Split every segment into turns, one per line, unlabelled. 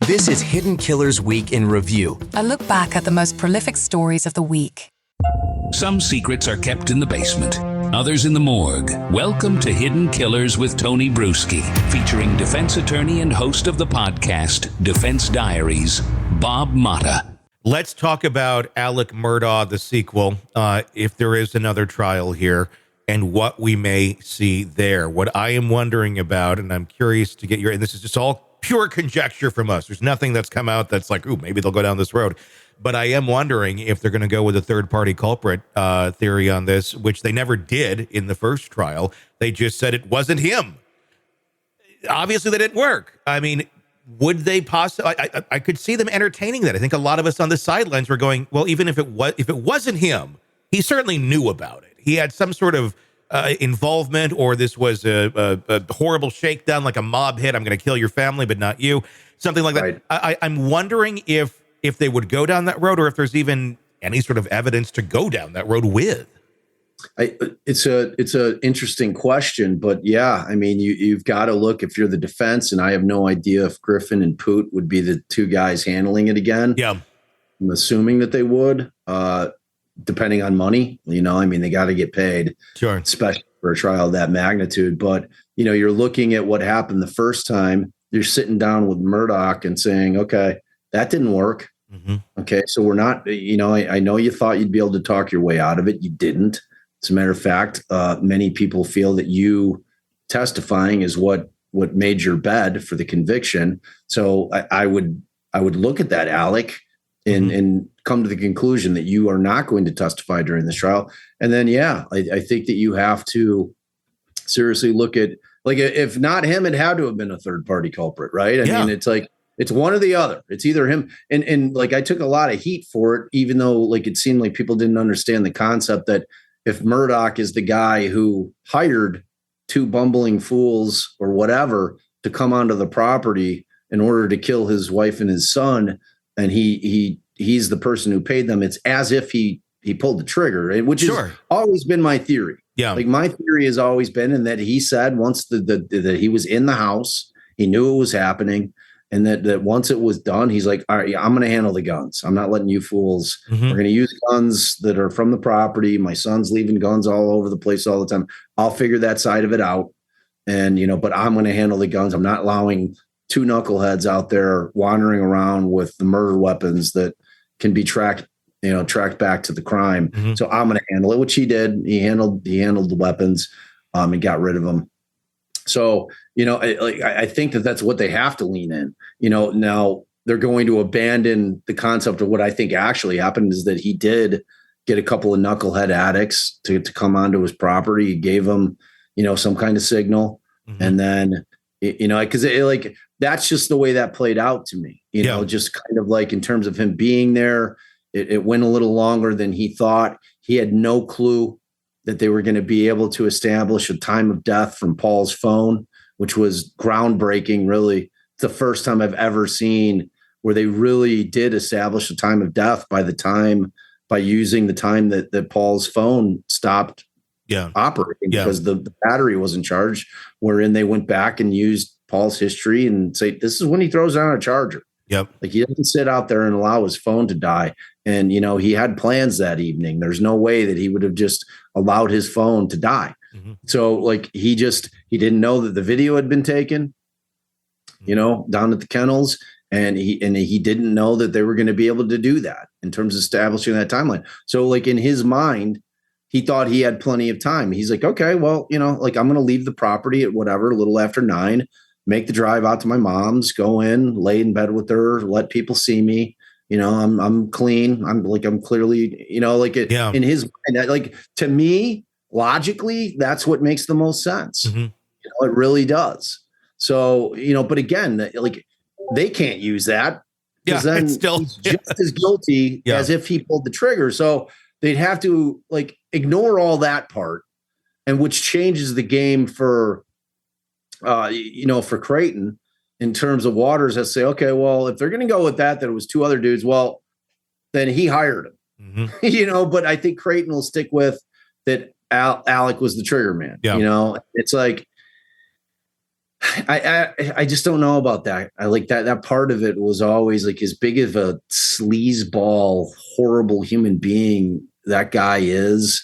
This is Hidden Killers Week in Review.
A look back at the most prolific stories of the week.
Some secrets are kept in the basement, others in the morgue. Welcome to Hidden Killers with Tony Brueski, featuring defense attorney and host of the podcast, Defense Diaries, Bob Motta.
Let's talk about Alec Murdaugh, the sequel, if there is another trial here, and what we may see there. What I am wondering about, and I'm curious to get your, and this is just all pure conjecture from us. There's nothing that's come out that's like, ooh, maybe they'll go down this road. But I am wondering if they're going to go with a third-party culprit theory on this, which they never did in the first trial. They just said it wasn't him. Obviously, that didn't work. I mean, would they possibly? I could see them entertaining that. I think a lot of us on the sidelines were going, well, even if it wasn't him, he certainly knew about it. He had some sort of involvement, or this was a horrible shakedown, like a mob hit. I'm going to kill your family, but not you. Something like that. Right. I'm wondering if they would go down that road, or if there's even any sort of evidence to go down that road with.
It's a interesting question, but yeah, I mean, you've got to look if you're the defense, and I have no idea if Griffin and Poot would be the two guys handling it again.
Yeah,
I'm assuming that they would. Depending on money, I mean, they got to get paid,
sure,
especially for a trial of that magnitude. But, you're looking at what happened the first time. You're sitting down with Murdaugh and saying, okay, that didn't work.
Mm-hmm.
Okay, so we're not, I know you thought you'd be able to talk your way out of it. You didn't. As a matter of fact, many people feel that you testifying is what made your bed for the conviction. So I would look at that, Alec, and come to the conclusion that you are not going to testify during this trial. And then, yeah, I think that you have to seriously look at, like, if not him, it had to have been a third party culprit, right? I mean, it's like, it's one or the other. It's either him. And like, I took a lot of heat for it, even though like it seemed like people didn't understand the concept that if Murdaugh is the guy who hired two bumbling fools or whatever to come onto the property in order to kill his wife and his son, and he's the person who paid them, it's as if he pulled the trigger, which has always been my theory.
Yeah.
Like my theory has always been, and that he said once that he was in the house, he knew it was happening, and that once it was done, he's like, all right, I'm going to handle the guns. I'm not letting you fools.
Mm-hmm.
We're going to use guns that are from the property. My son's leaving guns all over the place all the time. I'll figure that side of it out. And, but I'm going to handle the guns. I'm not allowing two knuckleheads out there wandering around with the murder weapons that can be tracked back to the crime.
Mm-hmm. So
I'm going to handle it, which he did. He handled the weapons and got rid of them. So, I think that that's what they have to lean in. Now they're going to abandon the concept of what I think actually happened is that he did get a couple of knucklehead addicts to come onto his property. He gave them, some kind of signal. Mm-hmm. And then, because like that's just the way that played out to me, just kind of like in terms of him being there, it went a little longer than he thought. He had no clue that they were going to be able to establish a time of death from Paul's phone, which was groundbreaking. Really, it's the first time I've ever seen where they really did establish a time of death by using the time that Paul's phone stopped operating because the battery wasn't charged, wherein they went back and used Paul's history and say, this is when he throws down a charger.
Yep.
Like he doesn't sit out there and allow his phone to die. And, he had plans that evening. There's no way that he would have just allowed his phone to die. Mm-hmm. So like he didn't know that the video had been taken, down at the kennels. And he didn't know that they were going to be able to do that in terms of establishing that timeline. So like in his mind, he thought he had plenty of time. He's like, okay, well, like I'm going to leave the property at whatever, a little after 9, make the drive out to my mom's, go in, lay in bed with her, let people see me. I'm clean. I'm clearly, in his mind, like to me, logically, that's what makes the most sense.
Mm-hmm.
It really does. So, but again, like they can't use that because then he's just as guilty as if he pulled the trigger. So they'd have to like ignore all that part, and which changes the game for Creighton in terms of Waters has to say, okay, well, if they're going to go with that it was two other dudes, well, then he hired him, mm-hmm. But I think Creighton will stick with that. Alec was the trigger man. Yeah. It's like, I just don't know about that. I like that part of it was always like as big of a sleazeball, horrible human being that guy is.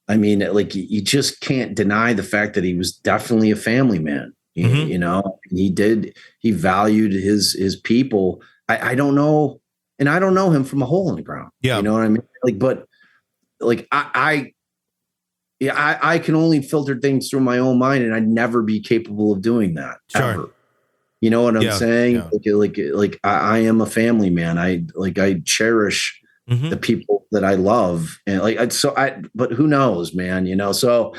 I mean, like you just can't deny the fact that he was definitely a family man. You know, he valued his people. I don't know, and I don't know him from a hole in the ground.
Yeah.
You know what I mean? Like, but like I can only filter things through my own mind, and I'd never be capable of doing that.
Sure.
Ever. You know what I'm saying?
Yeah.
Like I am a family man. I cherish the people that I love, and but who knows, man? You know, so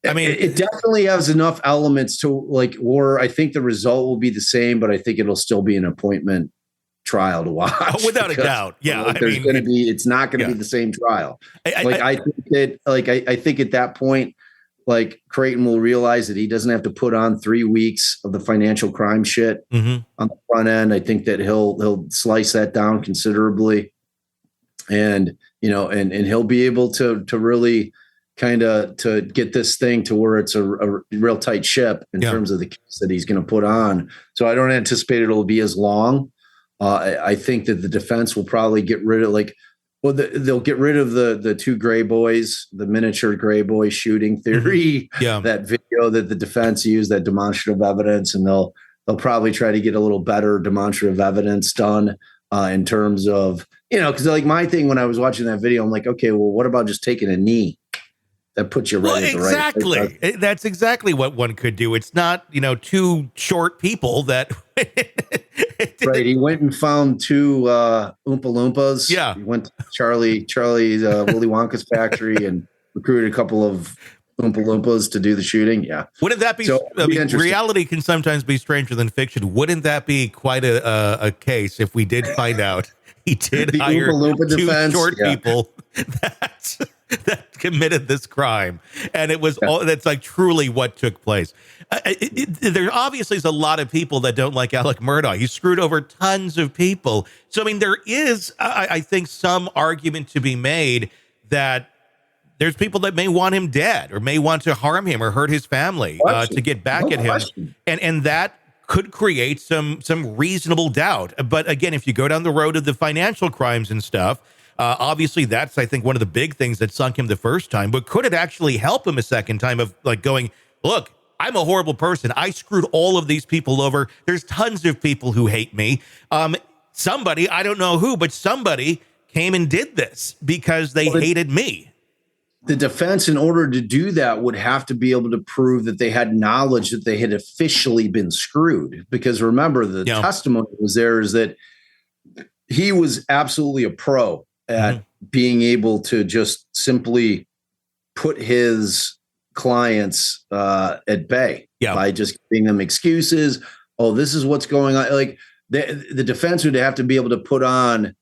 I mean, it definitely has enough elements to like, or I think the result will be the same, but I think it'll still be an appointment trial to watch.
Without a doubt. Yeah.
Like, it's not going to be the same trial. I think at that point, like Creighton will realize that he doesn't have to put on 3 weeks of the financial crime shit on the front end. I think that he'll slice that down considerably, and, you know, and he'll be able to really kind of to get this thing to where it's a real tight ship in terms of the case that he's going to put on. So I don't anticipate it'll be as long. I think that the defense will probably get rid of they'll get rid of the two gray boys, the miniature gray boy shooting theory, that video that the defense used, that demonstrative evidence, and they'll probably try to get a little better demonstrative evidence done in terms of, you know, because like my thing when I was watching that video, I'm like, okay, well, what about just taking a knee? That puts you right at the right place.
That's exactly what one could do. It's not, you know, two short people that.
Right. He went and found two Oompa Loompas. Yeah. He went to Charlie's Willy Wonka's factory and recruited a couple of Oompa Loompas to do the shooting. Yeah.
Wouldn't that be? Reality can sometimes be stranger than fiction. Wouldn't that be quite a case if we did find out he did hire two short people that committed this crime, and it was all that's like truly what took place. There obviously is a lot of people that don't like Alec Murdaugh. He screwed over tons of people. So I mean, there is, I think, some argument to be made that there's people that may want him dead or may want to harm him or hurt his family to get back at him, and that could create some reasonable doubt. But again, if you go down the road of the financial crimes and stuff, obviously that's, I think, one of the big things that sunk him the first time. But could it actually help him a second time of like going, look, I'm a horrible person. I screwed all of these people over. There's tons of people who hate me. Somebody, I don't know who, but somebody came and did this because they hated me.
The defense, in order to do that, would have to be able to prove that they had knowledge that they had officially been screwed. Because remember, the testimony was there is that he was absolutely a pro at being able to just simply put his clients at bay by just giving them excuses. Oh, this is what's going on. Like the defense would have to be able to put on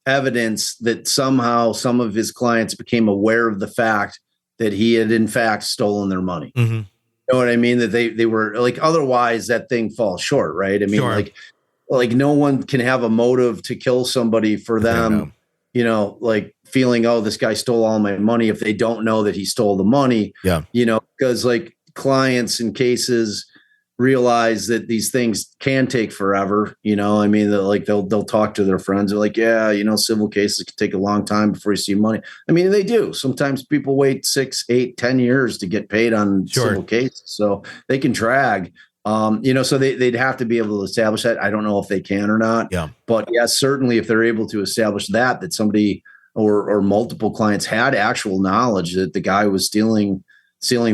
evidence that somehow some of his clients became aware of the fact that he had in fact stolen their money. You know what I mean? That they were like, otherwise that thing falls short, right? I mean, like no one can have a motive to kill somebody for them, you know, like feeling, oh, this guy stole all my money, if they don't know that he stole the money, you know, because like clients in cases realize that these things can take forever. You know, I mean, they'll talk to their friends. They're like, yeah, you know, civil cases can take a long time before you see money. I mean, they do. Sometimes people wait 6, 8, 10 years to get paid on civil cases. So they can drag, you know, so they'd have to be able to establish that. I don't know if they can or not. But yes, certainly if they're able to establish that somebody or multiple clients had actual knowledge that the guy was stealing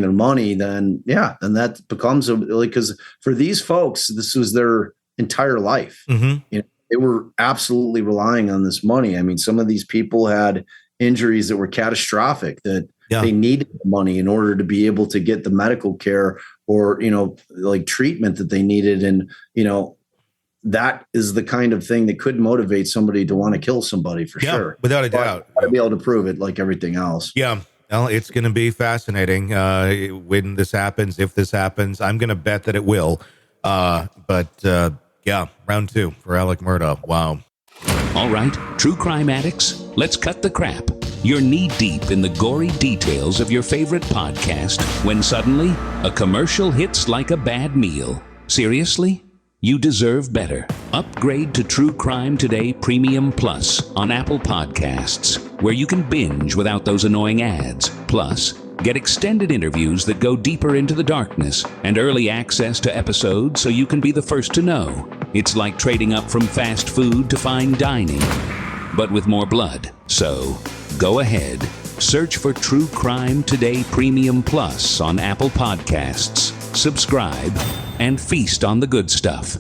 their money, then that becomes because for these folks, this was their entire life. You know, they were absolutely relying on this money. I mean, some of these people had injuries that were catastrophic that they needed the money in order to be able to get the medical care or, you know, like treatment that they needed. And, you know, that is the kind of thing that could motivate somebody to want to kill somebody for sure.
Without a doubt.
To be able to prove it like everything else.
Well, it's going to be fascinating when this happens, if this happens. I'm going to bet that it will. But round 2 for Alec Murdaugh. Wow.
All right, true crime addicts, let's cut the crap. You're knee-deep in the gory details of your favorite podcast when suddenly a commercial hits like a bad meal. Seriously? You deserve better. Upgrade to True Crime Today Premium Plus on Apple Podcasts, where you can binge without those annoying ads. Plus, get extended interviews that go deeper into the darkness and early access to episodes so you can be the first to know. It's like trading up from fast food to fine dining, but with more blood. So, go ahead. Search for True Crime Today Premium Plus on Apple Podcasts. Subscribe and feast on the good stuff.